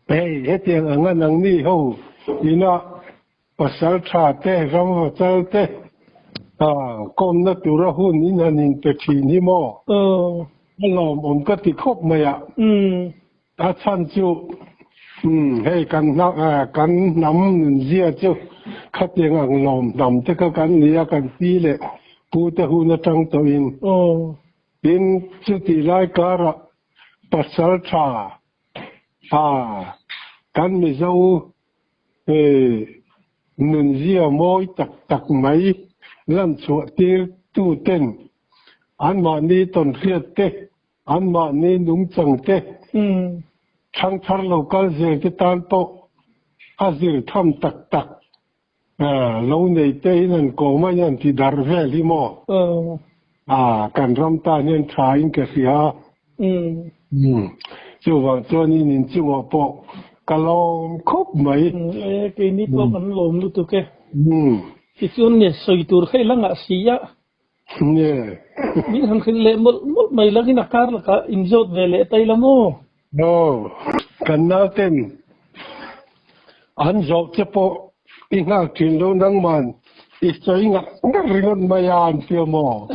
hết tiếng anh anh đi hầu ina pasal cha te ram pasal te con nó tu ra hun ina nin te chi ni mo lòng ông cái thì khóc mày ạ ta chăn chú hay cần nắm gì chú khát tiếng anh lòng nắm te cái cần nia cần tí lệ pu te hun nó trăng tôi in chú tí lại cả pasal cha kan mi zo nun zia moi tak mai lam chu tir tu ten an ma ni ton khiat te an ma ni nung chang te thang thar local je ke tan to azir tham tak lo nei te nan ko ma yan ti dar ve li mo kan ram ta nen thain ke sia chú vợ cho nên nhìn chú họ bộ cả lon khóc mấy cái nít lo vẫn lồm luôn tụi cái thì chú này soi tour hay là ngã xí á biết thằng khi lệ một mấy lần cái nạc car là cả injot về lệ tay lắm ô cần nào tên anh dọc cho bộ in ngã chuyện đâu năng man ít chơi ngã riêng mày ăn phiêu mò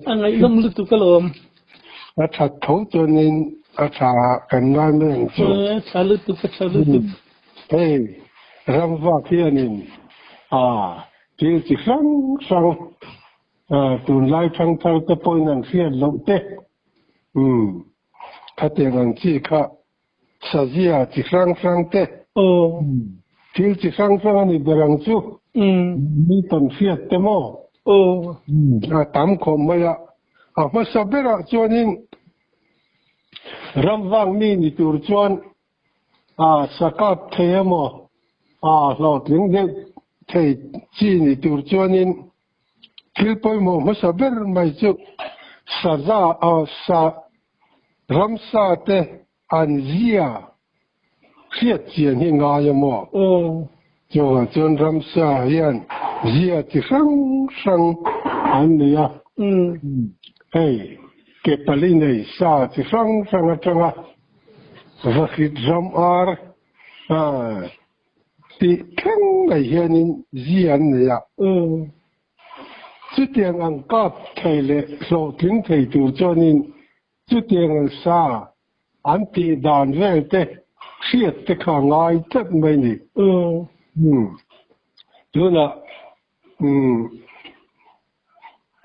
anh ấy lắm luôn tụi cái lồm thật thấu cho nên cần ngang lên salut tu hey ram va kia nên chỉ sang tuần lai thăng thăng tới bôi năng kia lâu tết các tiền ăn chỉ cả sa zia chỉ sang tết chỉ sang này berang chu mi tuần kia tết mo tám khom mày mà sao bây giờ cho nên ram vang ni tur chuan sakat themo lo tling de thei chi ni tur chuanin thil poi mo ma saber mai chu saza sa ramsa te anzia khiat chian hi nga ya mo cho chuan ramsa hian zia ti sang an nia hey ke pali nei sa chi sang atanga vakhit jam ar ti khang ngai hianin zian ya chu tiang ang kap theile so tling thei tu chonin chu tiang ang sa an ti dan ve te khiat te kha ngai tat mai ni tuna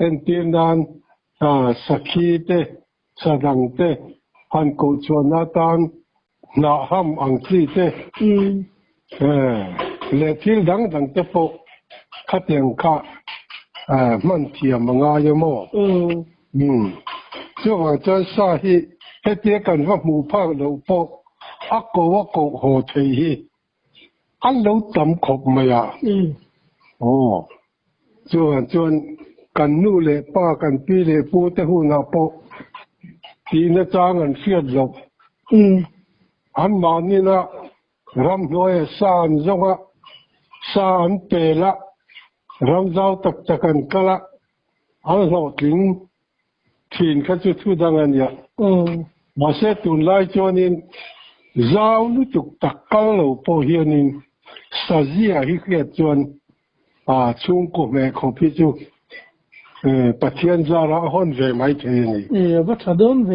en tin dan sakhi te sadang te han ko chona tan na ham ang chi te le thil dang te po khatyang kha man thiam nga yo mo chu wa cha sa hi he te kan wa mu pha lo po wa ko ho thei hi an lo tam khop ma ya chuanกันนู่เลยป้ากันปีเลยปูแต่หูนาโปทีน่าจ้างกันเสียดหลบอันมานี่นะรำน้อยสานจงะสานเปละรำเจ้าตักจักันกะละอันหลอดลิงทีนขัดจุดทุดังอันยะมาเสตุนไล่จวนินเจ้าลุจุกตักกัลโลโปเฮียนินสาเซียฮิเกียจวนชุงกุแม่ของพี่จูปัจจัยจาระห้องเวไม่เท่านี้วัดดอนเว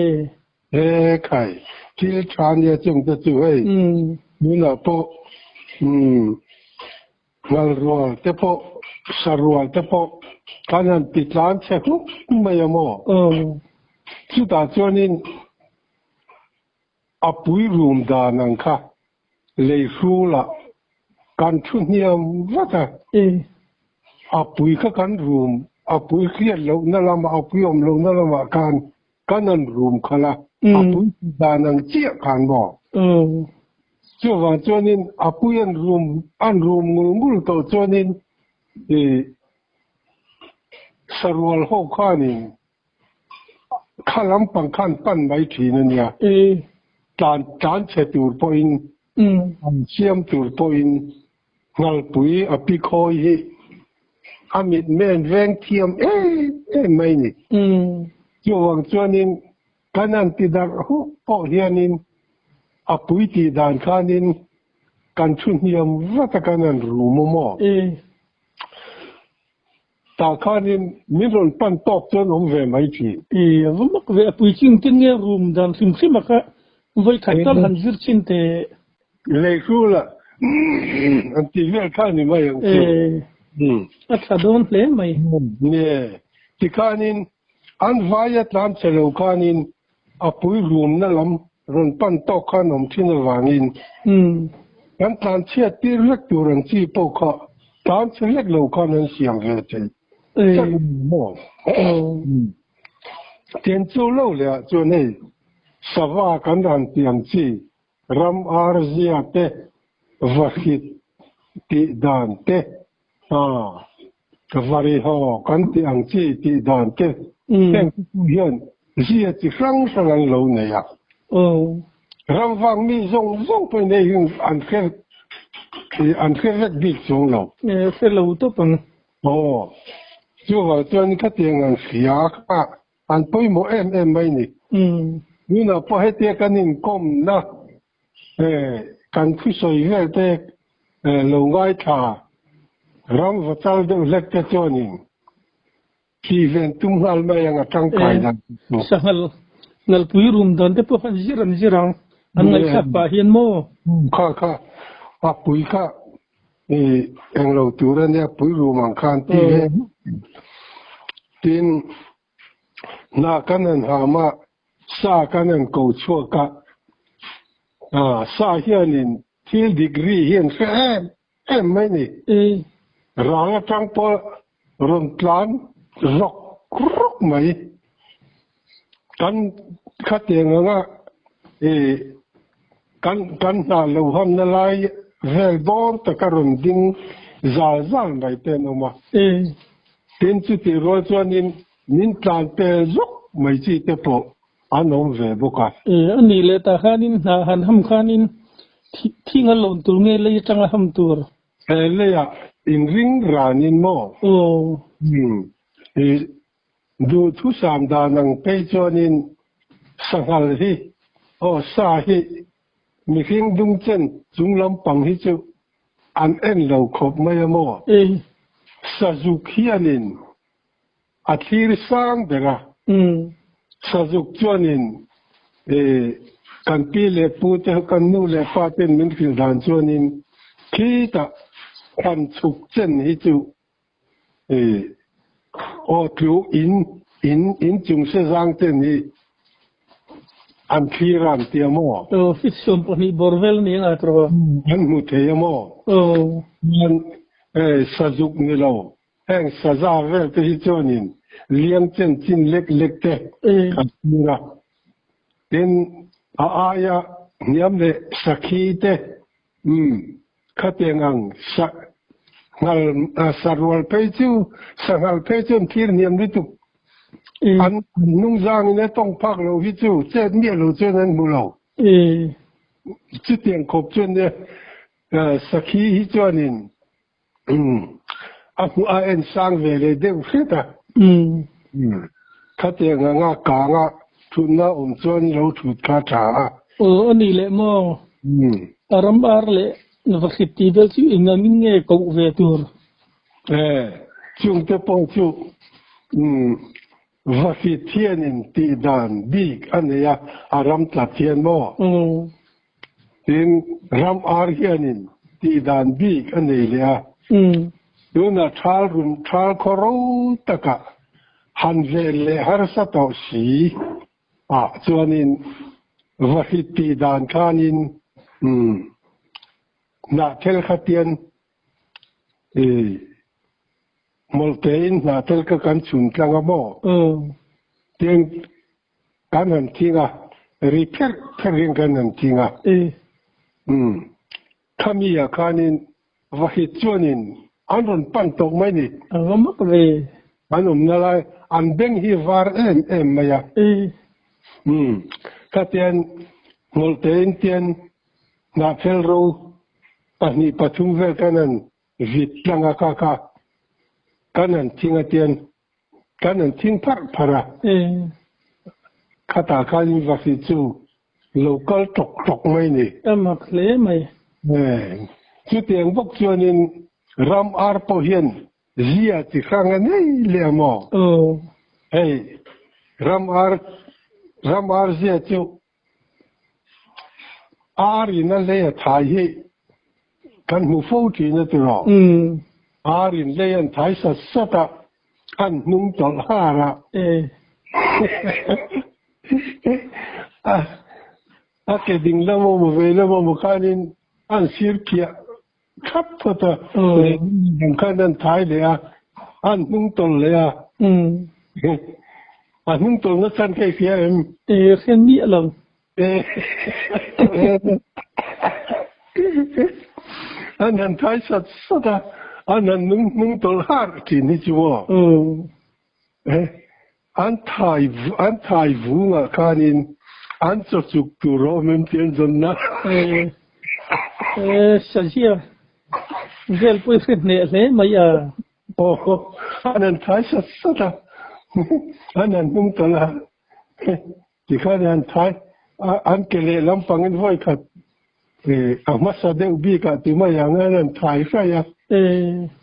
ใครที่ทานเนี่ยจงจะช่วยนี่นะพอวันรัวแต่พอสรัวแต่พอการนั้นติดร้านเช็คลุกไม่ยอมสุดท้ายจวนนี้อปุยรูมดานังค่ะเลยสู้ละการชุนเนี่ยว่าแต่อปุยก็การรูมapu khiat lo na lama apu om lo na lama kanan room khala apu danang chia khan bo chu wa chonin apu yan room mul to chonin sarwal ho khani khalam pang khan pan mai thi na nia tan che tur point siam tur point ngal pui api khoi hi amit men veng thiam mai ni chu wang chuanin kanan ti dar hu po hianin apui ti dan khanin kan thun hiam vata kanan rumomo ta khanin minron pan top chon ve mai thi mak ve apui ching tin nge room dan sim sim ka voi khatal han zir chin te le khula an ti ve khani mai ang atha don ple mai ne ti khanin an vaya tlan chelo khanin apui room na lam ron pan to khanom thin wangin kan tlan chia ti lek tu ran chi po kha tan chlek lo khanan siam ve te mo tiền châu lâu lệ cho nên sa va kan dan tiam chi ram arzia te vahit ti dan te kavari ho kan tiang chi ti dan te ten hian zia ti sang sang lo ne ya ram vang mi zong zong pe ne yung an khe big zong lo se lo to pang chú vào tuần cái tiền ăn xía ăn bơi một em mấy nè nhưng mà bao hết tiền cái nín com na cần cứ soi về thế lâu ngày thà ram vật chất đều lệch cái chỗ nín khi về tung hal mấy anh tăng cài ra sahal nal pui room dan te po han jirang an ngai kha pa hian mo kha pui kha anh lâu tu ra nè pui room ang khan ti tin na kanan hama sa kanan ko chua ka sa hianin til degree hian em mai ni ranga tang po ron plan rock mai kan khateng nga kan na lo ham na lai vel bon ta karon ding zal mai te no ma tin chu ti ro chuanin min tlan pe zuk mai chi te po anom ve boka ani le ta khanin na han ham khanin thinga lon tur nge le changa ham tur le ya in ring ranin mo du thu sam da nang pe chuanin sangal hi sa hi mi hing dung chen chung lam pang hi chu an en lo khop mai mo Sazuk hianin athir sang dera Sazuk chuanin kan pi le pu te kan nu le pa ten min khil dan chuanin khi ta khan chuk chen hi chu tu in chung se zang ten hi an khiran ti mo fiction poni borvel ni nga tro an mu te mo Sazuk ni lo heng saza vel te hi chonin liang chen chin lek te kapura tin aya niam le sakhi te khatengang sa ngal sarwal pe chu sangal pe chun thir niam ni tu an nung jang ne tong phak lo hi chu che mi lo chen an mu lo chi tiang khop chen ne sakhi hi chonin aku aen sang vele deu khita khate nga ka nga thuna chuan lo thut kha tha ani le mo aram ar le no khiti bel chi ingamin nge ko ve tur chung te po chu va fi tienin ti dan big ania aram tla tien mo tin ram ar hianin ti dan big ani le Yuna thal koro taka han vele har sa to si chuanin vahiti dan khanin na tel khatian moltein na tel ka kan chun tlanga mo ten kanan tinga repair kharin kanan tinga khamia khanin vahit chuanin anron pan tok mai ni mak ve anum na lai an beng hi var em maya katian moltein tian na fel ro pani pathum ve kanan vit langa ka kanan tinga tian kanan ting par para khata khalin va fi chu local chọc mai nè mặc lẽ mày chú tiếng bốc cho nên ram ar po hiền zia chỉ khang anh ấy liam mò hey ram ar zia chú ar nó lấy thái hi kan mu phô chỉ nó từ rồi ar lấy anh thái sát sát à kan nung tol ha ra cái đình lâm mà về lâm mà khanin anh xir kia khắp thật à anh khanin thái đấy à anh nung tol đấy à anh nung tol nó san cái kia em khen nghĩa lòng anh thái sát sát à anh nung tol har chỉ ní chú anh thái vũ mà khanin anh cho chụp tu rồi mình tiền dân na sao chứ vel pui phết nè lẽ mày à anh thái sát sát à anh nung tol à thì khai anh thái anh kể lệ lắm bằng anh voi khát mà sao đều bị cả từ mà anh thái phải à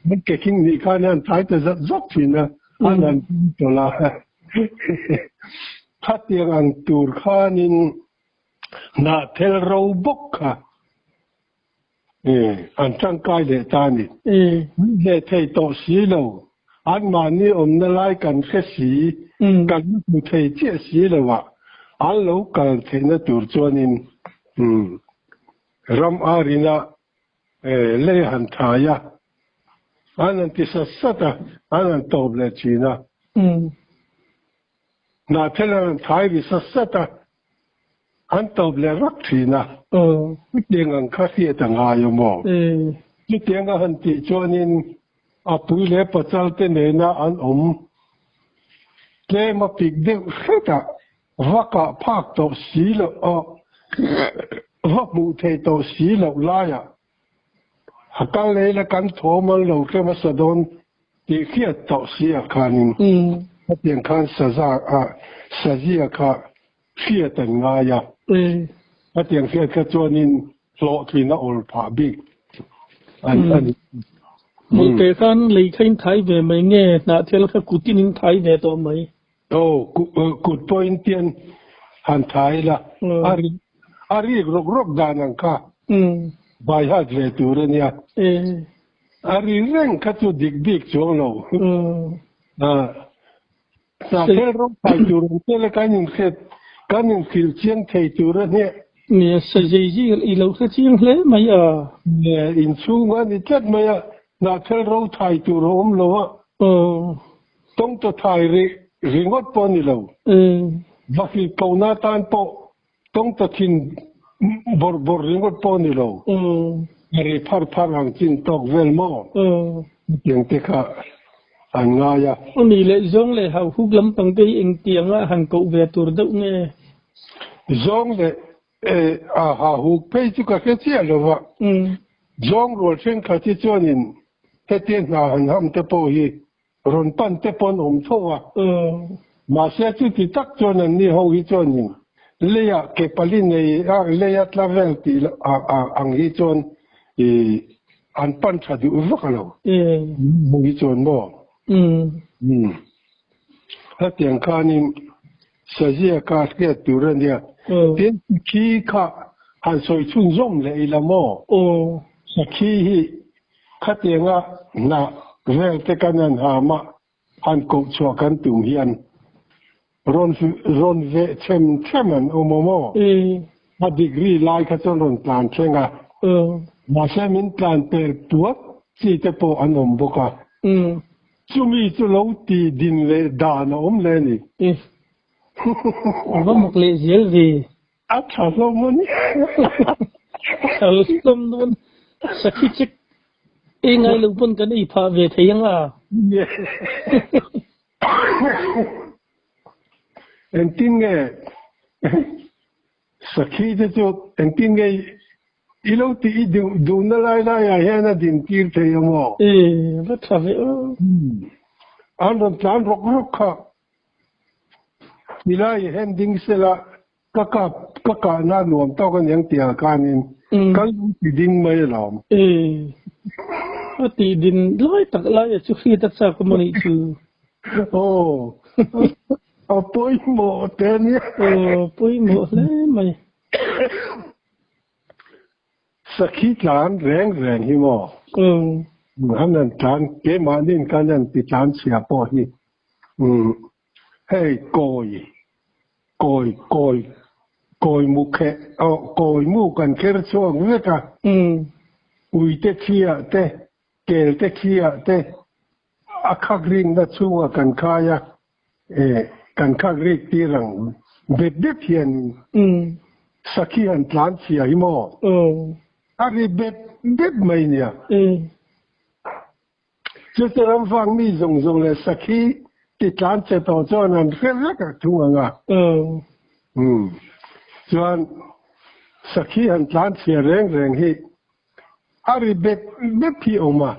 mình kể kinh đi khai anh thái từ rất rất phiền à anh nung tol à khát tiếng anh tur khanin na tel rau bốc à anh trang cai để ta nè để thầy tổ sĩ lâu anh mà ni nó lại cần cái sĩ cần một thầy chia sĩ lâu à anh lâu cần thầy nó tur cho nên ram arina lê hành thái à anh ti sát sát à anh top lệ chi na na tel thái bị sát sát à anh top lệ rắc chi na cái tiếng anh khát hiện tại ngay mà cái tiếng anh ti cho nên à bùi lệ bắt chal tên này na anh lệ mà bị đều hết à vaka phác tổ sĩ lâu vak mu thầy tổ sĩ lâu lại à cái này là căn thô mà lâu cái mà sao đón thì khi tổ sĩ à khanin cái tiếng khan sa gì à khi tại ngay à cái tiếng khi cái cho nên lộ thì nó ổn phá bị anh một cái khan lấy khan thái về mấy nghe nãy theo cái cụ tin thái về tổ mấy good point tiền han thái là ari rok danang ka bai ha về tu rồi nha ari reng ka tu dik chong lo sa thế rok tai tu rồi thế là cái những phil chiang thầy tu rồi nha nè sa dây gì ý lâu cái chiang lẽ mày à nè in su mà đi chết mày à na thế rok tai tu rồi lo à tông to tai ri ngot pon ni lo và khi câu na tan po tông to tin bor ri ngot pon ni lo ri phar hàng tin tok vel mo tiếng te kha anh ngay à anh lệ giống lệ hào hút lắm bằng cái anh tiếng á hàng cậu về tuổi đâu nghe giống lệ hào hút bây giờ cái gì rồi giống rồi trên cái gì cho nên cái tiếng nào anh ham te po hi ron pan te pon thô à mà sẽ chú thì tắc cho nên ni hậu hi cho nên lấy cái palin này lấy travel thì ang hi cho anh pan chả được vác đâu hậu hi cho nó cái tiếng khanin sa gì cả cái tu rồi nè tiếng khi cả han soi chun rong lệ là mò sa khi hi cái tiếng na về cái căn hà mà han cố cho căn tụng hiền ron về thêm anh mò mà degree lại cái cho ron plan chuyện à mà xem mình plan per tuột chỉ để po anh bốc à chú mi chú lâu thì din lệ đà nó lệ nè có một lệ gì gì chả lâu mà nè chả lâu luôn sao khi chết ngay lúc pun cái này phá về thấy không à anh tin nghe sao khi cho anh tin nghe lâu thì đủ nó lại à hiện là din kia thấy không rất là vậy anh làm plan rốc cả Nilai hen ding sela ประกาศหน้ารวมต้องกันยังเตียการนินกันตีดินไม่หลอมตีดินร้อยตักร้อยชุกีตักซากมันนี่คือโอ้เอาปุ้ยหมดเต็มเนี่ยปุ้ยหมดเลยไหมสักขีดล้านแรงหิมะอันนั้นการเก็บมาดินกันนั้นติดล้านเสียปอที่ให้โกยมุกแค่โกยมุกกันแค่ช่วงนี้ก็อุยเตเชียเตเกลเตเชียเตอาคากริงนัดชัวกันขายกันขากริกที่รังเบ็ดเพียนสักขีอันล้านเสียหิมะอะไรเบ็ดไม่เนี่ยจะรำฟังมีส่งเลยสักขีติดล้านเจต่อจอนั้นแค่รักทุ่งอ่ะส่วนสักขีอันล้านเสียแรงที่อะไรเบ็ดพี่ออกมา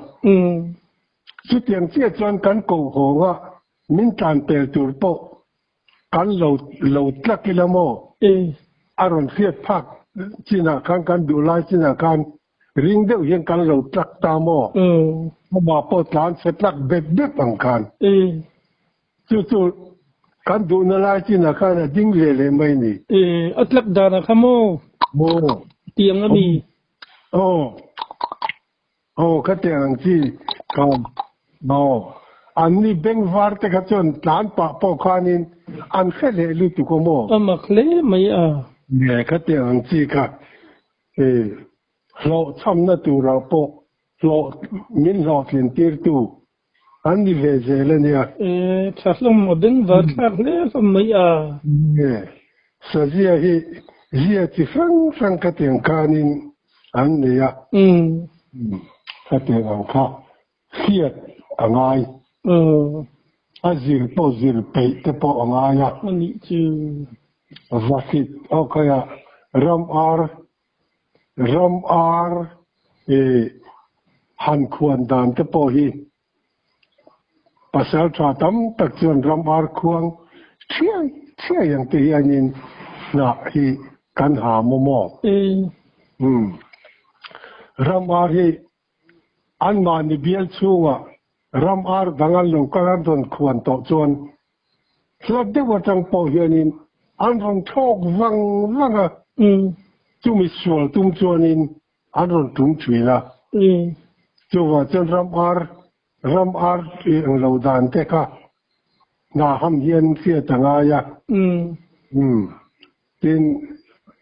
สุดอย่างเสียจนกันโกหกว่ามินการเปิดตัวโปกันเราตักกิลโมอารมณ์เสียพักจีน่ากันดูไลจีน่ากันริงเดียวยังกันเราตักตามมาปอดล้านเสร็จลักเบ็ดปังกันจู่ๆกันดูนไลจีน่ากันดิ้งเลยไม่นี่อัตลักดานะขโมเตียงก็มีก็เตียงที่กันอันนี้เบ่งวาร์ตก็จนล้านปอขานินอันเคยเลยตุกโมมาเคลไม่เนี่ยก็เตียงที่ก็เราทำนั่นตัวเราปอเรามินเราเห็นตีร์ตัวอันนี้เวเจเลยเนี่ยถ้าเราไม่ดึงวาร์ตเลยก็ไม่เนี่ยสัญญาที่ฟังก็เตียงขานินอันนี้ก็เตียงข้าเสียอะไรzielไปแต่พออะไรมันนี่ชื่อว่าคิดโอเครำอาร์หันควรดานแต่พอฮีภาษาชาติตักจนรำอาร์ควงเชื่ออย่างที่อันนี้น่ะฮีกันหาโมรำอาร์ฮีอันมานิเบียลชัวรำอาร์ดังนั้นลงกันโดนควรต่อจนสลับเดียวจังพอเฮียนินอันรังทอกวังจุมิสวลตุมจวนินอันรังตุมชวีละจัวจนรำอาร์เราดานเตค่ะน่าห้ามเฮียนเสียต่างายะเป็น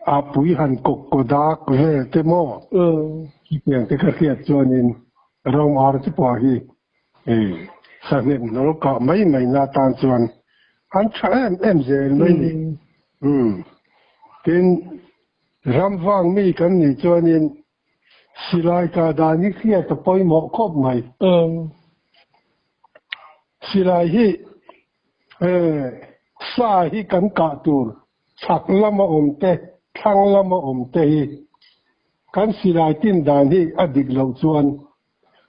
อาปุยหันกดากเวเตโมที่เพียงแต่ก็เสียจวนินรำอาร์ที่พอฮีสักนิดเราก็ไม่น่าตามส่วนอันใช้เจลไม่ดีเป็นรำฟังมีกันนี่จวนนี้สิลายกาดานิเคียตะปอยหมอกครบไหมสิลายฮีสาฮีกันกาตูร์สักละมาเตทั้งละมาเตกันสิลายตินดานีอดีตเราจวน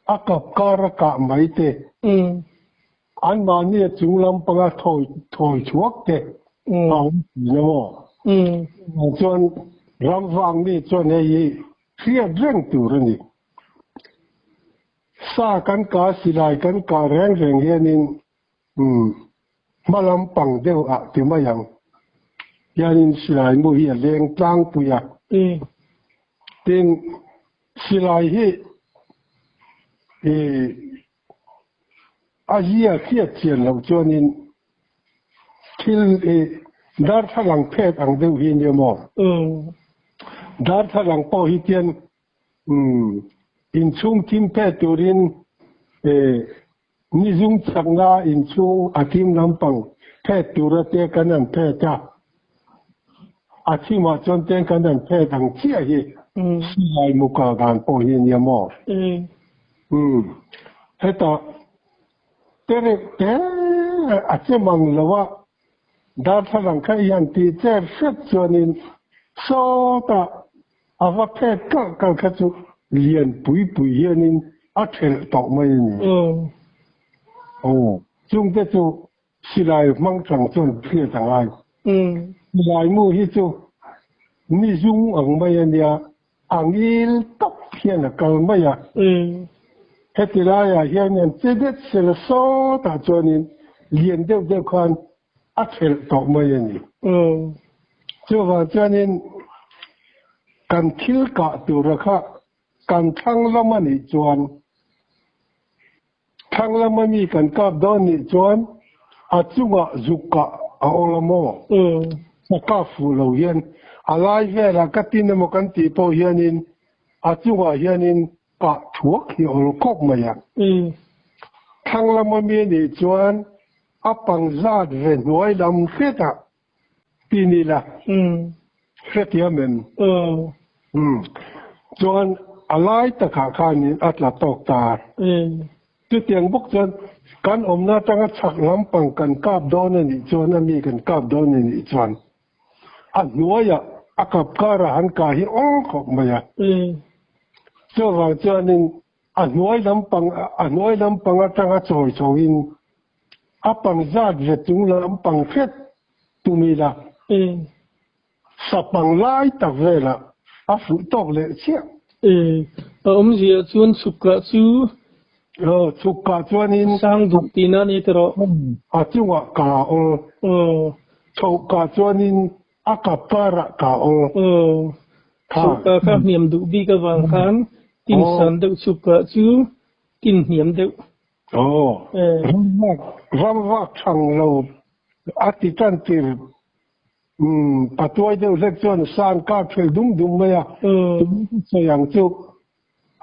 อากับการกะไม่เตอันมาเนี่ยจุงลำปังถอยชวกเตเอาเนาะจนรำฟังนี่จนไอ้เสียเรื่องตัวนี่สากันกาสิลายกันกาแรงเฮียนินมาลำปังเดียวที่มาอย่างยานินสิลายมุฮีเลี้ยงตั้งปุยตินสิลายฮีอาเจียเทียเทียนเราจวนนินที่ดาร์ทลังเพศอังเดียวหินเยมอดาร์ทลังปอหิเทียนอินชุงทิมเพศตัวรินนิจุงจังนาอินชุงอาทิมลำปังเพศตัวระเตกันนั่นเพศจ้าอาทิมาจนเตกันนั่นเพศอังเชียฮีสิไลมุกาการปอหินเยมอเฮตาแต่อาจจะมังละว่าดาร์ทลังขยันตีเจ้าเสดจวนินโซตาอาวเพศก็ขจุเลียนปุยเฮียนินอัดเทลตอกไม่นี่จุงเตจูสิลายมังจังจนเพียจังไงสิลายมูฮิจู ni dung ang maya niya ang il top hiyan na kalmaya hetilaya hiyan yan tidet sila so ta chuanin lian deu khan athel to maya ni chuwa chuanin kan thil ka tura kha kan thang lamani chuan thang lamani kan kap don ni chuan achunga zuka a olamo ka fu lo hian alai vela katin mo kan ti po hianin achunga hianin ka thuak hi ol kop maya thang lamami ni chuan apang zat ve noi lam kheta pinila khetiamen chuan alai ta kha khanin atla tok ta tu tiang bok chuan kan omna tanga chak lampang kan kap don ni chuan ami kan kap don ni chuan a nuaya akap kara han ka hi ong khok maya so wa chuanin a nuai lampang atanga choi choin apang zat ve tung lampang phet tumila sapang lai ta vela a fu tok le chia zia chuan suka chu suka chuanin sang duk tina ni tero a chunga ka choka chuanin akapara ka suka ka niam du bi ka wang khan tin san deu suka chu tin niam deu ramwa thang lo atitan tir patuai deu lek chuan san ka phel dum maya sayang chu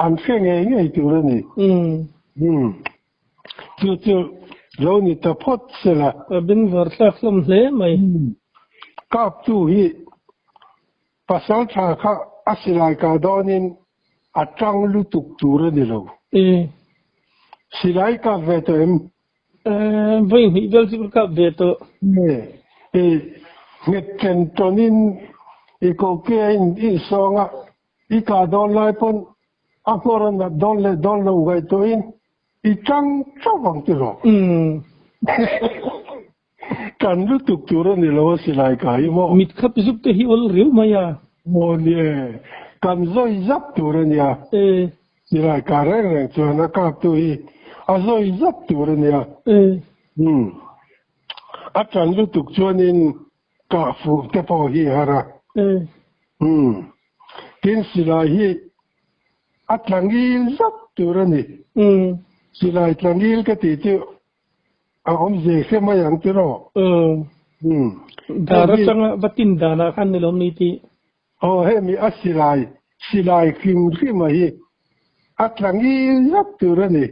an phenge ngei tu le ni chu lo ni ta phot sela bin var thlak lam hle mai kap tu hi pasal tha kha asilai ka donin atang lu tuk tu re ni lo silai ka ve to em vai hi vel si ka ve to nget ken tonin iko ke in songa ika don lai pon akoran na don lo gai to in itang chawang ti lo kan lu tuk tu re ni lo silai ka hi mo mit khap zup te hi ol riu maya mo ni kan zoi zap tu re ni ya silai ka re chuan a kap tu hi a zoi zap tu re ni ya a kan lu tuk chuanin ka fu te po hi hara tin silai hi a tlangil zap tu re ni silai tlangil ka ti chu a om je se ma yang ti ro dara changa batin dana khan ni lom ni ti he mi a silai kim ma hi a tlangil zap tu re ni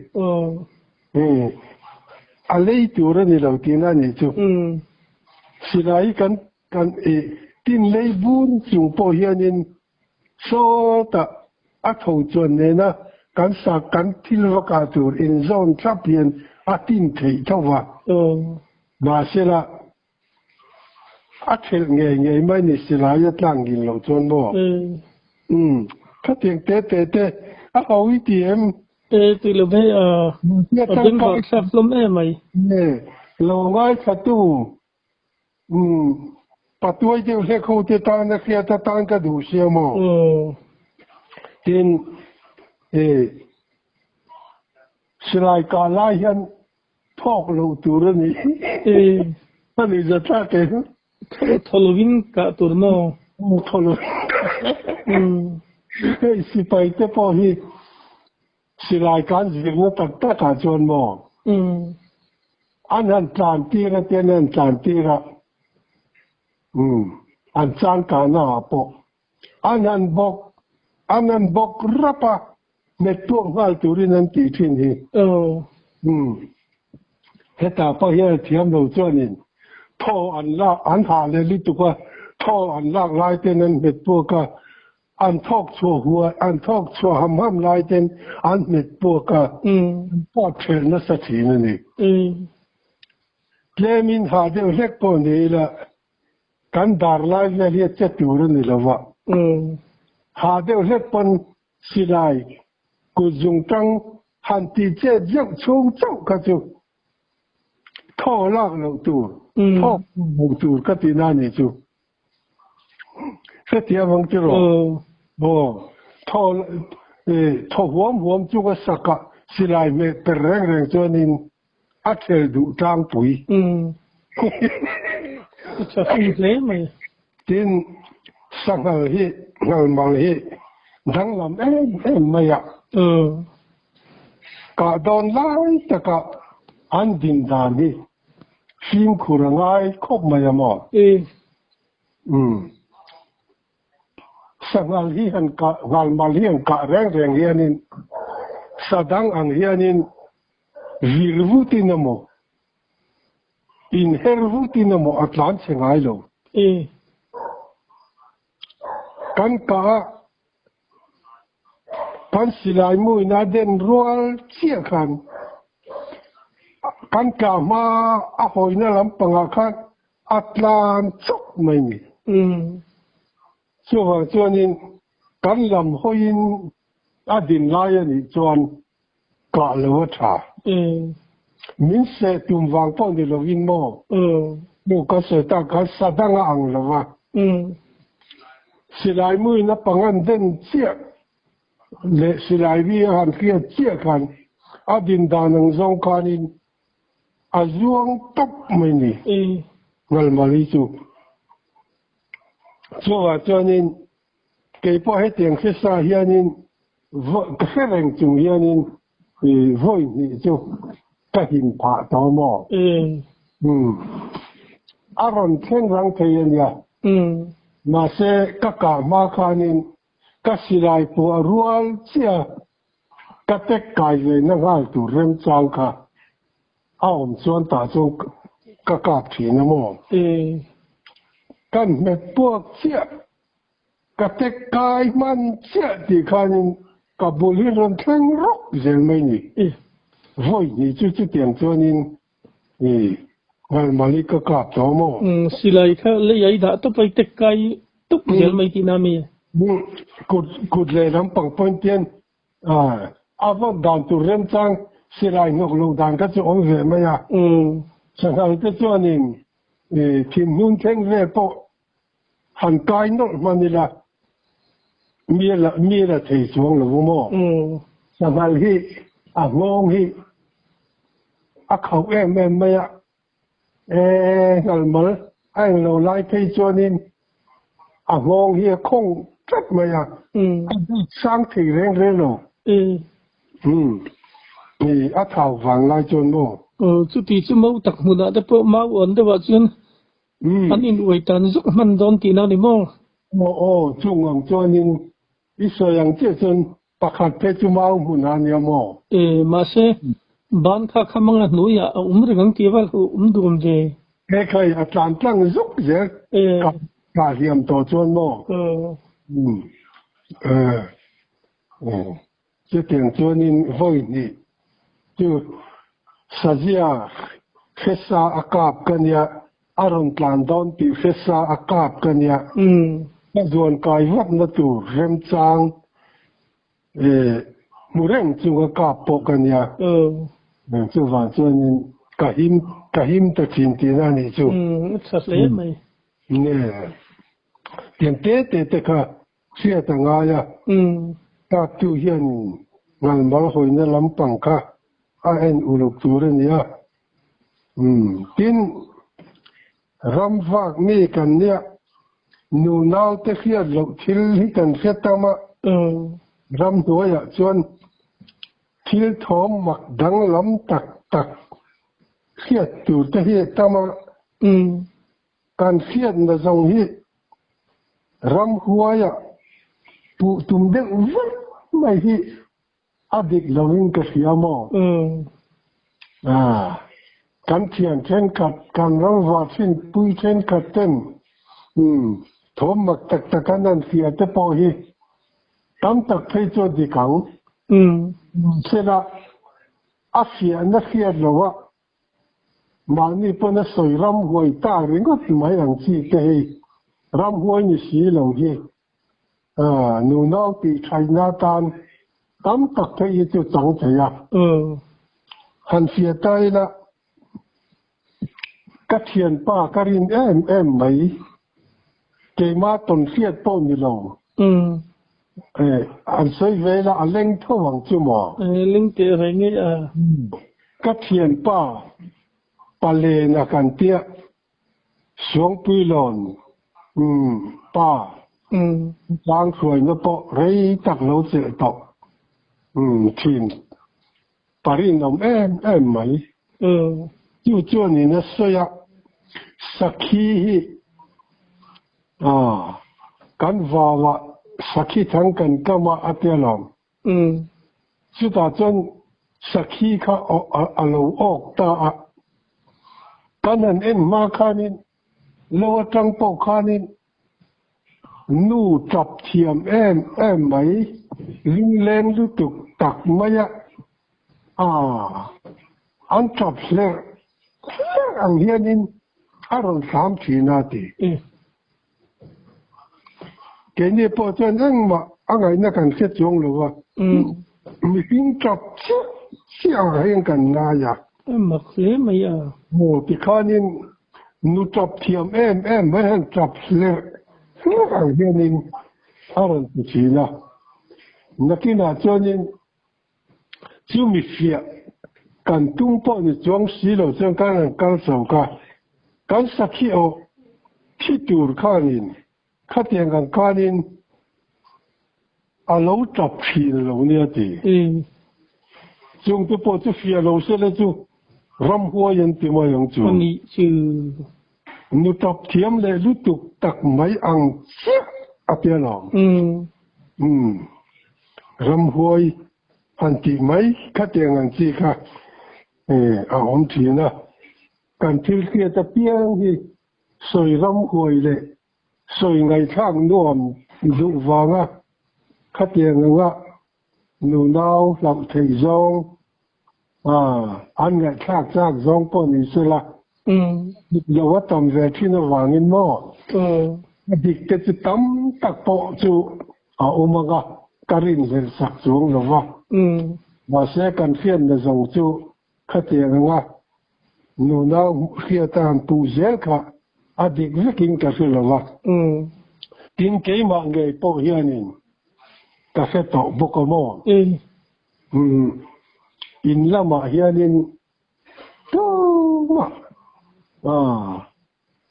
a lei tu re ni lo ti na ni chu silai kan tin lei bun chung po hianin so ta a thau chuan ne na kan sa kan thil wa ka tur in zone trap hian a tin thei thawa ma sela a thel nge mai ni silai ya tlangin lo chuan bo ka tiang te a hawi ti em tu lo be bin var thlak lom mai lo ngai khatu patuai deu le kho te ta na khia ta tan ka du sia mo tin silai ka la hian thok lo tu re ni ani za ta te tholovin ka tur mo tholo si pai te po hi silai kan zi mo ta ka chuan mo an tlan ti ra ten an tlan ti ra an chan ka na po an bok rapa me tuang hal turin an ti thin hi heta pa hian thiam lo chuanin tho an ha le li tu ka tho an lak lai ten an met pu ka an thok chua hua an thok chua ham lai ten an met pu ka po thel na sa thi na ni Klemin ha deu lek po ni la kan dar lai le li che tu re ni lo wa ha deu lek pon silai ku zung tang han ti che jeu chung chau ka chu tho lak lo tu tho lo tu ka ti na ni chu sẽ tiệm vắng chứ rồi thô huống chú cái sắc cả xí lại mẹ bề rèn cho nên ắt sẽ đủ trang bụi chả không dễ mày tin sang ngờ mal hi đang làm em mày ạ cả đòn lại tất cả anh đình đàn đi phim khu rừng ai khóc mày mà sang ngal mal hi cả rèn hi nên sadang ang hi nên virvuti namo in hervuti namo atlan sengai lo kan silai mu na den rual chia kan ma a hoi na lam panga khan atlan chok mai ni cho nên kan lam hoin adin lai ni chuan ka lo tha min se tum wang pon de lo in mo mo ka se ta ka sadang ang lo wa silai mu na pangan den chia le silai vi han kia chia kan adin danang zong kanin azuang top mai ni ngal mali chu cho nên cái bao hết tiền sẽ sa hianin cái phép hành chung hianin thì vui thì chu cái hình phá đó mò aron khen răng thấy nha mà sẽ các cả ma khanin các silai của rual chia các tết cài về nó ngay từ rem trang cả ông xuân ta chung các cả thì nó mò kan me puak chia ka te kai man chia ti khanin ka buliron theng rok zel mai ni voi ni chu tiang chuanin ngal mali ka to mo silai kha le ai da to pai te kai tuk zel mai ti na mi kut le ram pang point tian avon dan tu rem chang silai nok lu dan ka chu ong ve mai ya sangal te chuanin thiên nun theng ve po han kai no manila mi la thei chuang lo mo sangal hi ngong hi khau em mai ya ngal mal ai lo lai thei chuanin ngong hi khong chat mai ya sang thei reng lo ni thau wang lai chuan mo chú tí chú mẫu tặc mù nạ đếp bộ máu ổn đếp bà chuyên anh in uầy tàn giúp măn đón tí nào đi mô chú ngang cho nên ý sở yang chế chân bạc hạt phê chú máu mù nạ nè mô mà sẽ bán khá khá mang nối à rì ngang tí vào đùm dê khai tàn tăng giúp dễ cả hiểm tổ chuan mô chế tiền cho nên vui nị chú Sajia fesa akap kanya aron plan down pi fesa akap kanya duan kai wat na tu rem chang mureng chu akap po kanya chu van chuan kahim ta chin ti na ni chu sa le mai ne tiang te ka sia ta nga ya ta tu hian ngal mal hoi na lampang ka en uluk turen ya tin ramvak mi kan nia nu nau te khiat lo thil hi kan khetama ram doya chuan thil thom mak dang lam tak khiat tu te hi tama kan khiat na zong hi ram huaya pu tum de mai hi adik loving ka siamo kan thian chen kat kan rawwa chin pui chen kat ten thom mak tak kanan sia te po hi tam tak phei cho di kang sela asia na khia lowa mani pona soi ram hoi ta ringot mai ang chi te hi ram hoi ni si lo hi nu nau ti China tan tam tak thấy cho chẳng thấy à hắn phía tây là các thiền pa karin em mấy cái mà tuần phiết tôn như lâu anh xây về là anh lên thâu hoàng chú mò lên tiền phải nghĩ các thiền pa lê na can tia xuống pi lon pa giang suy nó to rây tắc lâu dễ to thiền parin ông em mấy chú chú này nó xây sakhi kan vawa sakhi thang kan kama atelom chú ta chân sakhi kha alo ok ta kanan em ma khanin lo trăng po khanin nu chập thiam em mấy linh lên lu tục tắc maya an chập le ang hianin aron sam chinati cái này po chân anh mà anh ấy nó cần xét chung rồi mình chập chiang hay cần ngay à mặc lẽ mày một cái con nên nu chập thiam em mới hắn chập le ang hianin aron china nó kia là cho nên chú mi phía cần tung po ni chuang xí lo chuang cái sầu cái sakhi o thi tur khanin khát tiền càng cá nên lâu chập phi lâu nia thì chúng tôi bỏ chút phi lâu sẽ là chú ram hoa yên tìm mà用chú nu chập thiam le lu tục tắc mấy ăn áp ya lòng ram hoa anh tìm mấy khát tiền anh chỉ cả ông chỉ na cần thiếu kia ta biếng thì soi ram hoa le soi ngày tháng nuông dụng vàng khát tiền nu nao làm thầy dòng anh ngày khác dòng bọn đi xưa là giờ tầm về khi nó vàng in mò đi cái tấm tắc bộ chú omaga karin về sắc xuống rồi và sẽ cần phiền là dòng chú khát tiền nu nao khi ta tu dễ cả adik viking kafe lawa tin ke ma nge po hianin kafe to bokomo in lama hianin to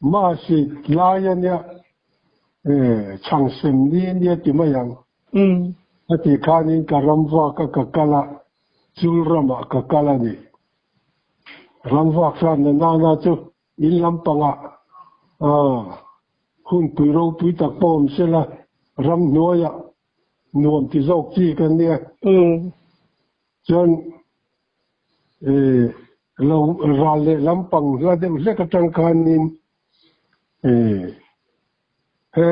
ma si layan ya chang sem ni ti ma yang ati khanin karamwa ka kala chulrama ka kala ni ramwa khan na na chu in lampanga hun tui rau tui tak pom se la ram noya nuam ti zok chi kan nia chon lo rale lampang la dem le ka tang kanin he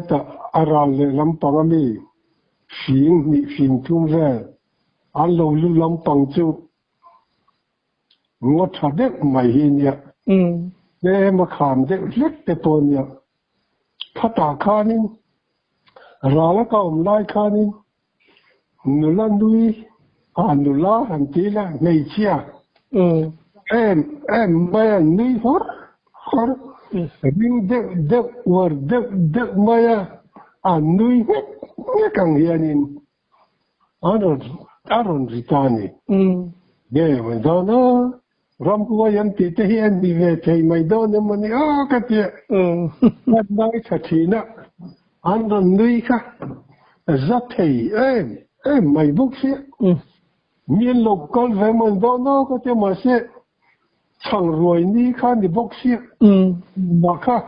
ta arale lampang ami fin tum ve an lo lu lampang chu ngot thadek mai hin ya mà khám để lết để tôn nhỉ, phát tạ khanin, ra là câu lại khanin, nụ la nuôi, nụ la hành tí là ngày chia, em mày nuôi hót, nhưng đợt mày nuôi hết, nghe càng hianin, aron ritani, nghe mình đó nó ram hoa yan ti te hian ni ve thei mai do ne mani ka ti dai chathina an ran nui kha za thei mai buk si mien lo kol ve man do no ka te ma se chang roi ni kha ni bok si ma kha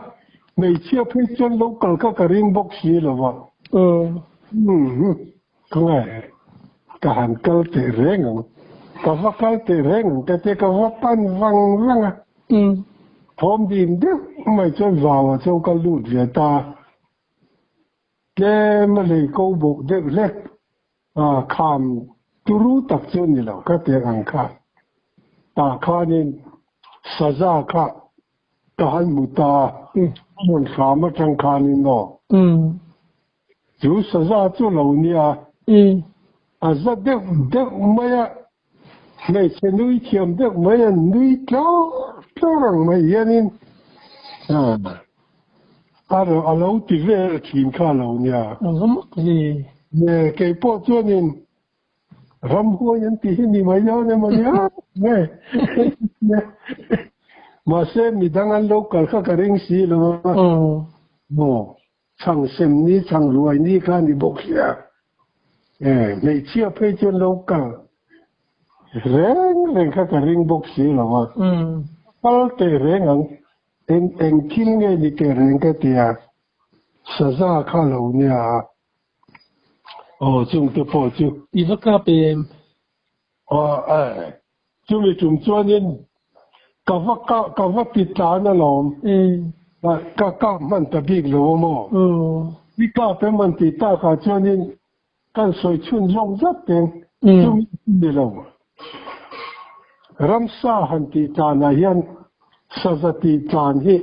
mai chia phe chon lo kal ka ring bok si lo wa ko ngai ka han kal te reng kavakal te reng te kavapan vang thom dim de mai chon vào trong cái lụt về ta ke mà lấy câu bộ de le kham turu tak chon ni lo ka te ang kha ta kha nên saza kha ta han muta mon sama chang kha ni no chú saza chu lo ni za de maya ngày sẽ nuôi chiêm được mấy lần nuôi cho rằng mấy yên alo ti ve team kha lo nia ram gì ne ke po chuanin ram ho yan ti ni mai ya ne ma ya ne mà xem mi đang ăn lâu cả các ring xí lo mo chẳng xem ni chẳng ruồi ni cái ni bốc xia mấy chia phê chân lâu cả reng các ring bốc xí lo mà al te reng en kil nghe ni ke reng cái tia sa za kha lo nia chung te po chu đi vào cà phê chung mi chung chuan in ka va pita na lom ka man ta big lo mo vi ka pe man pita ka chuanin kan soi chun long zat ten chung ni lo ram sa han ti ta na hian sa za ti tan hi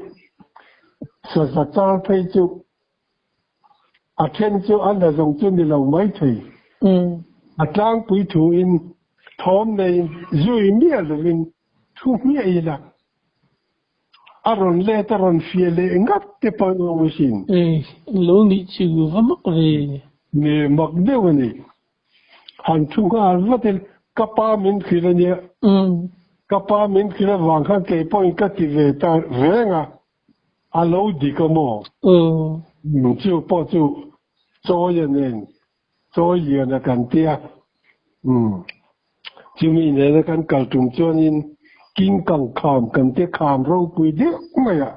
sa za ta phei chu a then chu an da zong chu ni lo mai thei a tlang pui thu in thom nei zui mi alvin thu mi ila aron le taron fiele ngat te pa no machine lo ni chu va mak ve ne mak de wani han thu ga vatel kapa min khirania kapa min khira wang kha ke point ka ti ve ta venga alo di ko mo chu po chu cho yen nen cho yen na kan tia chu mi ne kan kal tum chuan in kinh càng khám cần tiếc khám râu bùi điếc mày à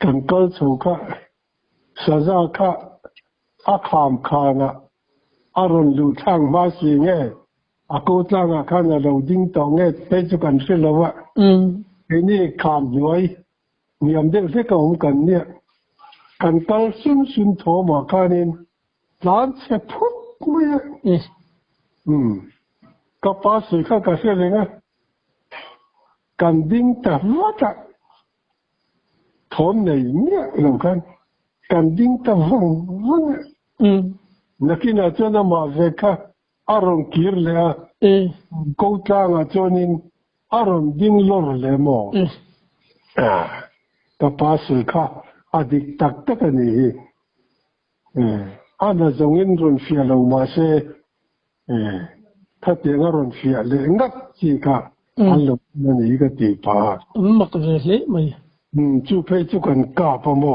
cần cơ số cả sa ra cả khám khăn à aron lưu thang ma si nghe cô trang à khăn là đầu đinh tàu nghe bây giờ cần xin lâu ạ cái này khám rồi niệm đến thế cũng cần nhé cần cơ xuân xuân thổ mà khăn nên lán sẽ phút mày à các bác sĩ khác cả xe lên á cần đinh ta vắt thốn này nhẹ lòng khăn cần đinh ta vong là khi nào cho nó mà về cả aron kir le câu trang à cho nên aron đinh lor le mo ta pass ka adik tak tak ni ana zongin ron fia lo ma se ta te aron fia le ngak chi ka alo ni ga ti pa mak ve le mai chu phei chu kan ka pa mo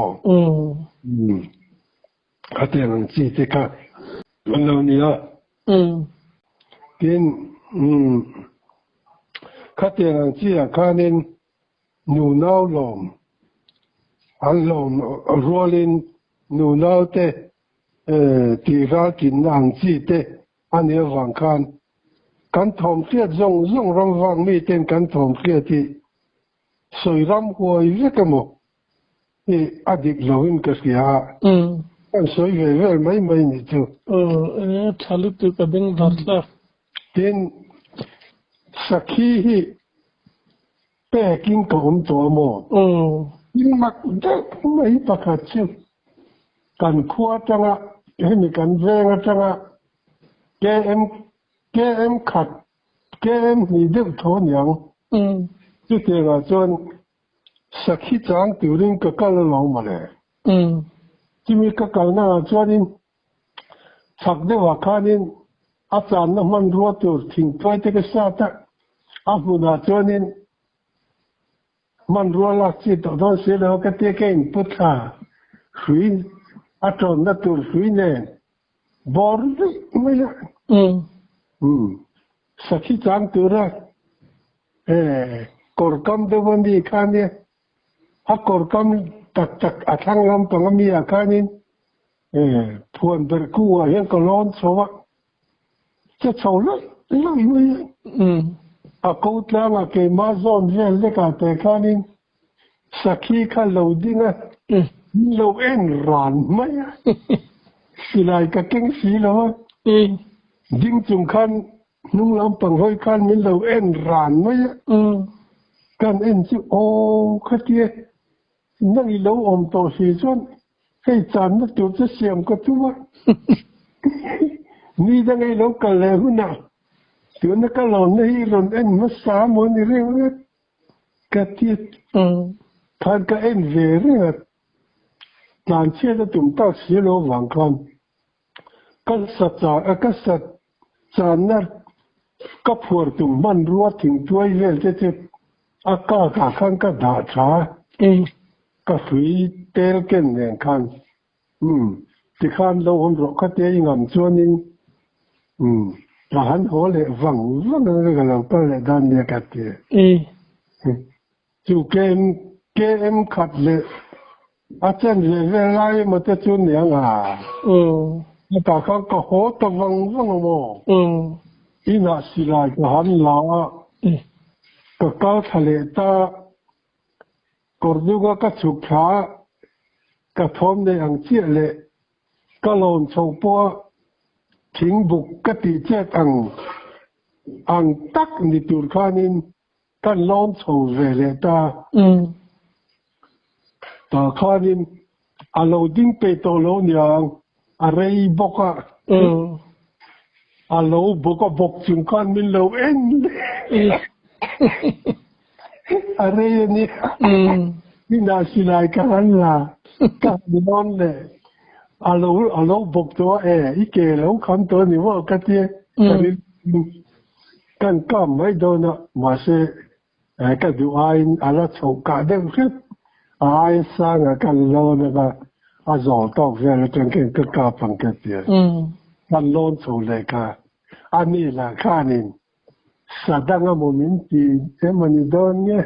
ka te nang chi te ka lo ni a tin ka te nang chi a ka nen nu nau lom an lom rolin nu nau te ti ra tin nang chi te an e wang kan kan thom khiat zong ram wang mi ten kan thom khiat ti soi ram hoi ve ka mo e adik loin ka sia kan soi ve mai ni chu chalu tu ka beng darla ten sakhi hi pe king kom to mo in mak de mai pakhat chu kan khua changa he mi kan venga changa em khát em ni được thốn yang chứ thế là chọn sắc khí trắng tiểu linh cái cái lâu mà lẽ chỉ mi cái cái nào chọn in sắc de hoa khan in áp sản nó man ruột tiểu thình toai thế cái sao ta áp huna chọn in man ruột là chỉ đó đó sẽ là cái thế cái input ha free áp chọn nó tiểu free nè bor đi mới là sakhi chang tura korkam de bandi khane ha korkam tak athang lam pangami akhanin phuan ber ku a hian kolon chowa che chawla lai mai a ko tlanga ke ma zon vel le ka te khanin sakhi kha loadinga lo en ran mai silai ka keng si lo ding chung khan nung lam pang hoi khan min lo en ran mai kan en chu o khatie nang i lo om to si chon hei chan na tu che siam ko tu wa ni da ngai lo ka le hu na tu na ka lo nei ron en ma sa mo ni re wa ka ti phan ka en ve re การเชื่อจะตุ่มตาสีโลวังคันกันสัจจะกันสัจจะนั่นก็พวดตุ่มมันรัวถึงช่วยเรื่องจะอากาศข้างก็ด่าช้าก็ฝีเตลเก่งอย่างคันที่ข้ามเราผมรู้ก็เตยงามส่วนนึงทหารหัวเลยฟังอะไรกันเราก็เลยดันเนี่ยกันเตยจู่เกมขัดเลยอาจารย์เลยเวลามันจะจุนอย่างแต่เขาก็โหตะวังโมอีน่าสิลายก็หันลาก็ก้าวทะเลตากอดดูก็ฉุกช้าก็ทอมในอังเจียเลยก็ลงชงปัวทิ้งบุกกติเจ็ดอังตักนิตุรคานินกันล้อมโชว์เวเลตาตาคานินอาโลดิ้งเปโตโลเนียงอะไรบอกว่าอาโลบอกว่าบอกจุงกันมิโลเอ็นอะไรนี่นี่น่าสิลายกันล่ะกันนอนเลยอาโลบอกตัวอีเกลคำตัวนี้ว่ากันที่กันก็ไม่โดนมาเสียก็ดูไอ้อะไรชกกันเด็กครับไอ้สร้างกันโลนก็อาจจะต้องเวลาจนเก่งก็กล้าฟังกันที่กันโลนชกเลยค่ะอันนี้แหละข้านี่สัตว์งามมินที่มันโดนเนี่ย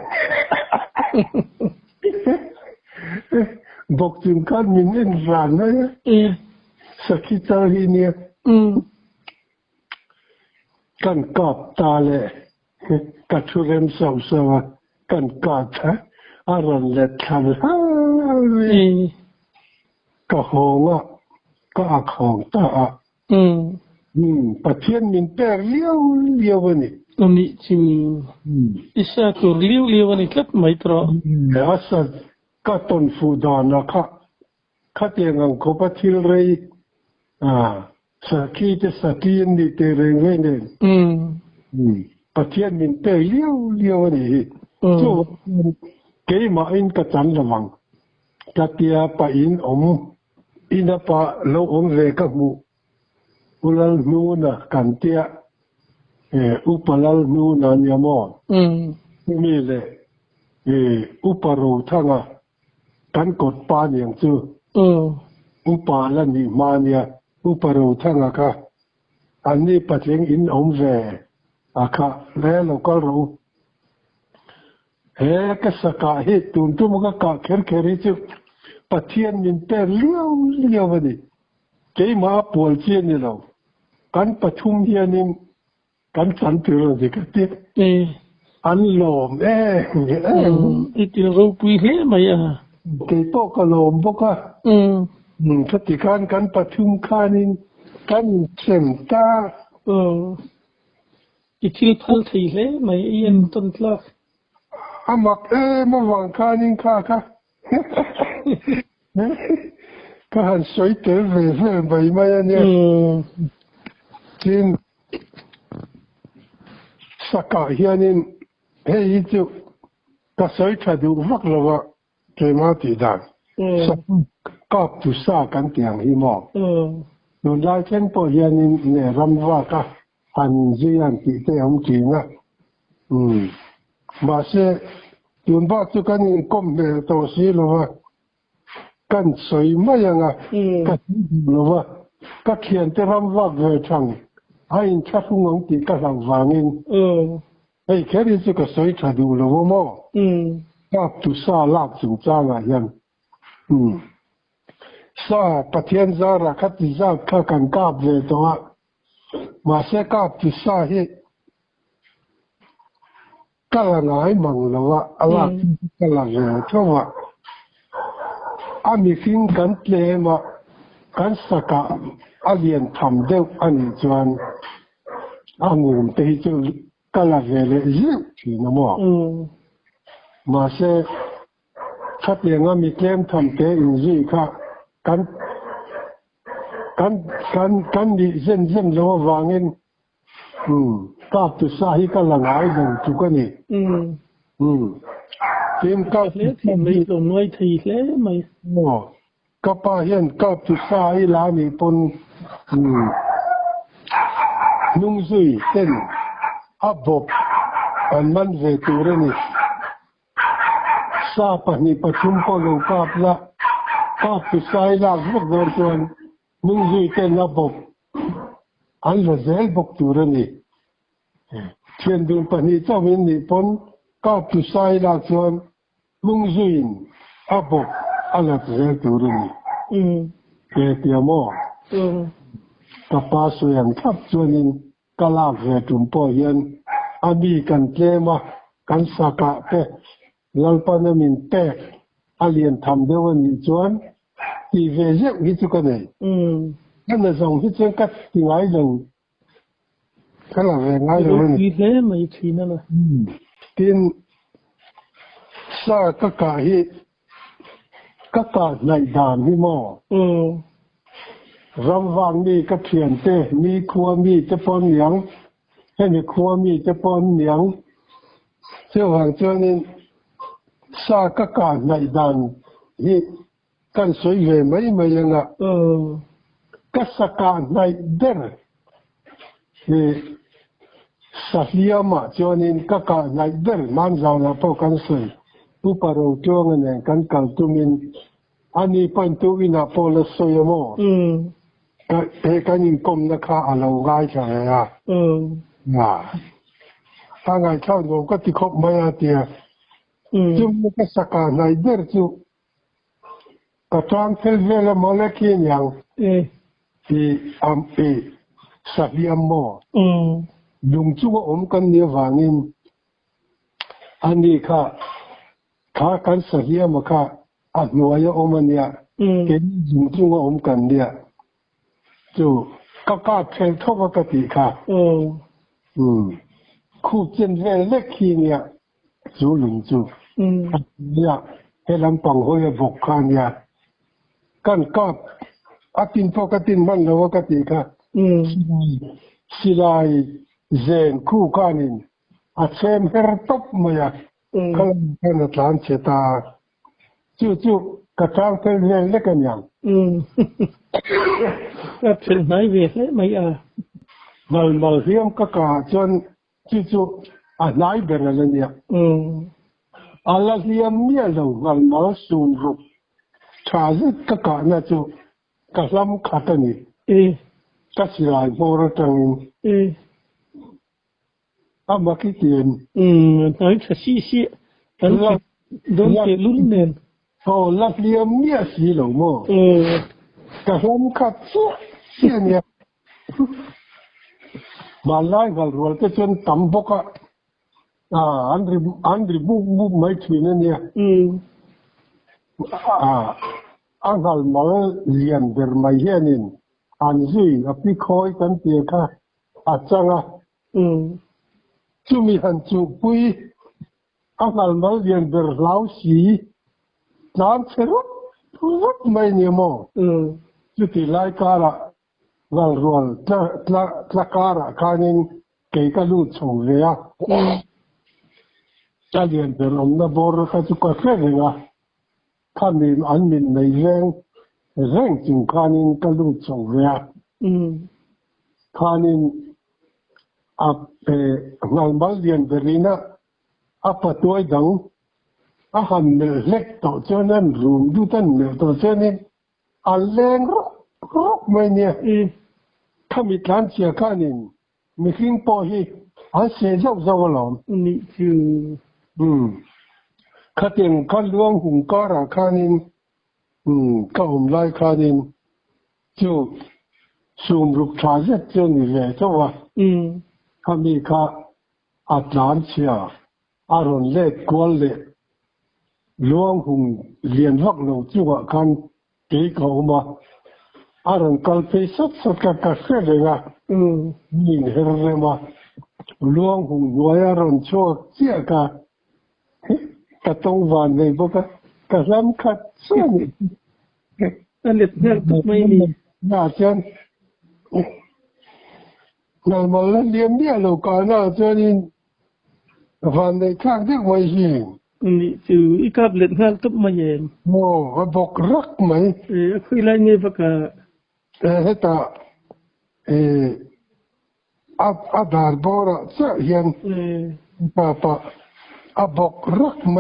บอกถึงกันมินเอ็นร้านนะสักที่ตาลีเนี่ยกันกอบตาเลยกัดชุเรมสาวสาวกันกอดฮะอารันเล็ดขันฮ่าก็หงอ่ะก็อักหงตาอ่ะประเทศมินเปรียววันนี้อันนี้ชิมอิสระตัวเลี้ยววันนี้ครับไม่ตรออาศัยก็ต้นฟูดอนนะคะข้าเตียงอังคบทิลเรย์สักทีนี่เตเรงเว้นเองประเทศมินเปเลี้ยวนี่จู่เกี่ยมาอินกจันละมังกัตยาปะอินอินปะโลเวกับมูอุลลนูนะกันเตียอุปลลนูนันยามอมีเลยอุปโรทังกันกดปานอย่างจู่อุปาลันนิมานียอุปโรทังค่ะอันนี้ปัจจัยอินเวค่ะแล้วเราก็รู้ก็สกัดเหตุตุ่มก็กัดเขียจู่ปัจจัยมินเตเลี้ยววันนี้เกี่ยมาปวดเชียนี่เรากันประชุมเฮียนิงกันสันติโรสิกันที่อันลมอีติเราปุยเล่ไหมเกี่ยโตก็ลมพวกก็สติการกันประชุมคานิงกันเส้นตาอีทิลพัลทีเล่ไหมยันต้นทลักอามักมาวังคานิงค่ะก็หันสวยเต๋อเว่ไปไหมเนี่ยจริงสักการเฮียนินจู่ก็สวยถ้าดูฟักเราว่าเกมาตีดังก็ตุสากันเตียงหิมะนุ่นไล่เช่นพอเฮียนินเนี่ยรำว่าก็หันจีอันติเตอมจริงอ่ะมาเสียนุ่นบ้าตุกันก้มเบลตัวสีหรือว่ากันสวยไม่ยังอ่ะก็หรือว่าก็เขียนแต่รำว่าเวชังให้ชัดหุ่งตีก็สั่งวางินแค่นี้ก็สวยถ้าดูหรือว่ามั่งก็ตุสาลากจุงจ้างอ่ะยังซาปะเทียนซาระคัติซาข้ากันกาบเวตัวมาเสกาบตุสาเฮก็ละง่ายมังแล้วว่าอะไรก็ละง่ายเพราะว่าอามีสิ่งกันเตะมากันสักอาเรียนทำเด็กอันจวนอางูมตีจูก็ละเวเลยยิ่งที่น้ำมาเสคัดเลี้ยงมีเกมทำเตะอินจีค่ะกันดีเส้นแล้ววางเงินกาบตุสาฮิก็ละง่ายจังทุกนี่เกมกาบเล่ที่ไม่ลงน้อยทีเล่ไหมก kapa hian kap tu sai la mi pon nung zui ten abop an man ve turani sa pani pachum ko lo kap la kap tu sai la vuk dor chuan nung zui ten abop an la zel bok turani thian dun pani chawin ni pon kap tu sai la chuan nung zuin abop ala zel turani ke tiamo kapa suyan thap chuanin kala ve tumpo hian ami kan tlema kan saka te lalpana min te alien tham dewani chuan ti ve je hi chu ka nei kan na zong hi chen kat ti ngai zong kala ve ngai lo ni hle mai thina na tin sa ka hi ka nai dan hi mo rong vang mi ka thian te mi khua mi te pon yang he ni khua mi te pon yang che wang chuanin sa ka nai dan hi kan soi ve mai mai nga ka saka nai der he sahiama chuanin ka nai der man zau na po kan soi tu paro chuang ne kan kal tumin ani pan tu ina po la soyamo cái nhìn công nó khá ở lâu gai trời à ta ngày sau nó có tí khóc mấy à tìa chứ cái sắc này đer chú cả trang thế về là mô lê kia nhàng thì sạc đi âm mô dùng chú có ốm cân nia vàng in anh đi khá cân sạc đi âm khá ạc nuôi ốm anh nia cái dùng chú có ốm cân nia chú các thầy thốt các tỷ cả khu chân về lệ khi nhá chú lùng chú nhá cái làm bằng hôi vọc khan nhá căn các tin thốt các tin man lâu các tỷ cả xí lại zen khu khanin xem her top mà cái nó làm chết ta chú các trang thầy về lệ cái nhá Các chuyện nói việc đấy mấy à mal hiam cả chọn chú nói về là gì ala hiam mía lâu mal sum rục cha rất cả na chú cả lắm khát này các sĩ lại bồ ra trăng mà cái tiền nói thật xí xí đúng cái luôn nè lát hiam mía xí lâu mò cả lắm khát xí nhỉ mà lại vào rồi cái chuyện tắm bốc anh đi bút mấy chuyện này anh vào mà liền để mà hiện anh duy bị khói cái tiền cả chăng chú mi hành chú bui anh vào mà liền để lão sĩ làm thế rất mấy nhiều mò chú thì lại cả là vào rồi ta cara kanin cái lụt sầu về ta liền từ ông nó bỏ ra cái cà phê rồi tham mình ăn mình này rèn chừng kanin cái lụt sầu về kanin ngal mal liền về na apa tuổi đắng ham lek tổ cho nên room du tan tổ cho nên ăn lên rốc mấy nhỉถ้ามีการเสียค่านี่มีขึ้นพอที่อันเสียเจ้าจะว่าหรอนี่คือข้าเตียงข้าหลวงหุ่นการะค่านี่ข้าหุ่นไล่ค่านี่จู่สูงรูปชาเจ็ดเจ้านี่เลยเจ้าว่าข้ามีข้าอัตลานเสียอารมณ์เล็กกวนเล็กหลวงหุ่นเรียนรักเราจู่ว่าการเกี่ยวกับมาaron kalpeisat kakakselega min herrema luang hung nuayaron cho chiaka katong van nei boka kasam khat sani alit her tuk mai ni na chan normal liam dia lo kana chanin van nei khang dik mai hi นี่จู่อีกาบเล่นงานตุ๊บมาเย็นโอ้บอกรักไหมคุยอะไรเงี้ยปะกะเหตุอาดาร์บอระเสียนปะบอกรักไหม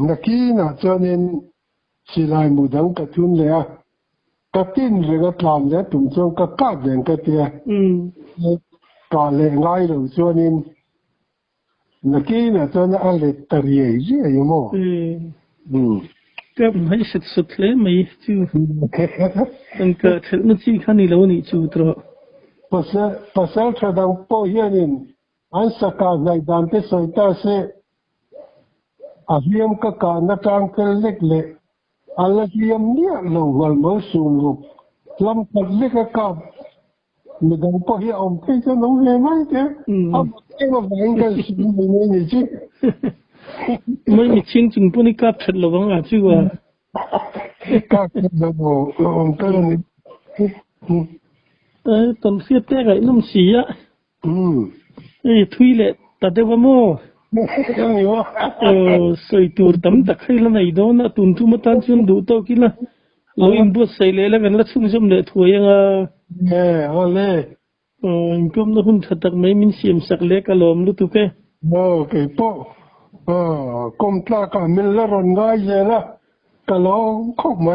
นักกีน่ะจนสิลายมุดังกระทุนเลยกระตินเรื่องลามเนี่ยตุ้มจงกระกาดเรื่องกระเตียกาเลง่ายเลยจนนักกีน่ะจนอะไรตรียจีอยู่มั้งก็ไม่สุดเลยไม่จู่ตั้งแต่เธอไม่ใช่ขันนี่แล้วนี่จู่ตรอpasal kadang po yanin an saka nai dan te soita se ahiam ka na tang kelek le ala hiam nia lo wal mo sum lam kadle ka midang po hi om te so no he mai te ab te ma bang ka sum ni chiไม่มีชิงจึงปุ่นกับเฉลวังอาจู่ว่ากับno om te niตอนเสียเต้ไก่นุ่มสีอ่ะทุยเละตัดได้ว่าโม่ใส่ตัวตั้มตะไคร้ละไหนโดนนะตุนทุ่มตันชนดูโตกินละเราอินบัวใส่เลยแล้วกันละชุ่มชุ่มเลยถวยยังเอาเลยก็มันหุ่นถัดจากไม่มีเสียมสักเล็กอารมณ์รู้ตัวแค่โอเคปุ๊กรมตลาดมิลเลอร์รอนง่ายเลยนะกะลองเข้าไหม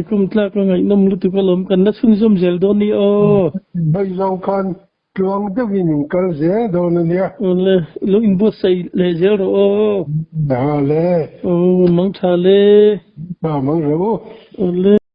กลุ่มตลาดก็ไงน้ำรู้ตัวกะลมกันนัดซุ่มซุ่มเซลโดนี่ใบลองคันกลางเดวินกันเสียโดนเนี่ยเลยลูกอินบัวใส่เลยเซลเลยมังชาเลยมังรู้เลย